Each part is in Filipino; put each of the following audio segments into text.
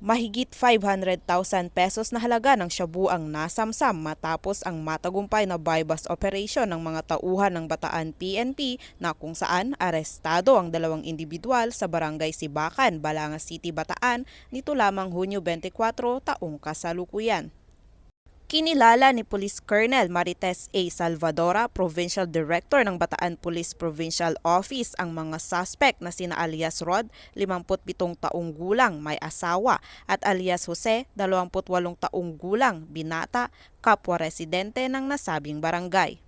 Mahigit 500,000 pesos na halaga ng shabu ang nasamsam matapos ang matagumpay na buy-bust operation ng mga tauhan ng Bataan PNP na kung saan arestado ang dalawang individual sa barangay Sibakan, Balanga City, Bataan nito lamang Hunyo 24 taong kasalukuyan. Kinilala ni Police Colonel Marites A. Salvadora, Provincial Director ng Bataan Police Provincial Office, ang mga suspect na sina alias Rod, 57 taong gulang, may asawa, at alias Jose, 28 taong gulang, binata, kapwa residente ng nasabing barangay.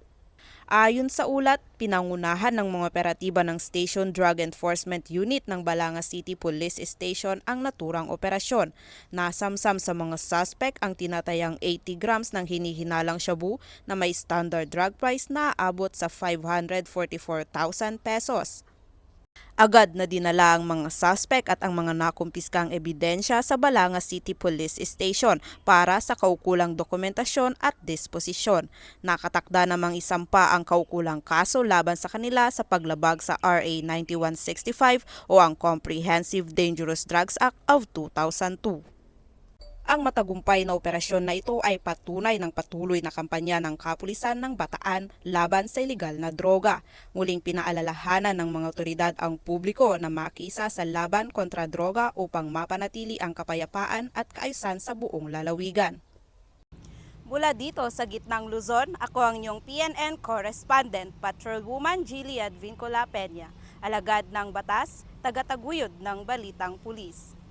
Ayon sa ulat, pinangunahan ng mga operatiba ng Station Drug Enforcement Unit ng Balanga City Police Station ang naturang operasyon. Nasamsam sa mga suspect ang tinatayang 80 grams ng hinihinalang shabu na may standard drug price na aabot sa 544,000 pesos. Agad na dinala ang mga suspect at ang mga nakumpiskang ebidensya sa Balanga City Police Station para sa kaukulang dokumentasyon at disposisyon. Nakatakda namang isampa ang kaukulang kaso laban sa kanila sa paglabag sa RA 9165 o ang Comprehensive Dangerous Drugs Act of 2002. Ang matagumpay na operasyon na ito ay patunay ng patuloy na kampanya ng kapulisan ng Bataan laban sa ilegal na droga. Muling pinaalalahanan ng mga otoridad ang publiko na makiisa sa laban kontra droga upang mapanatili ang kapayapaan at kaayusan sa buong lalawigan. Mula dito sa gitnang Luzon, ako ang inyong PNN correspondent, Patrolwoman Jilly Advincula Peña, alagad ng batas, tagataguyod ng Balitang Pulis.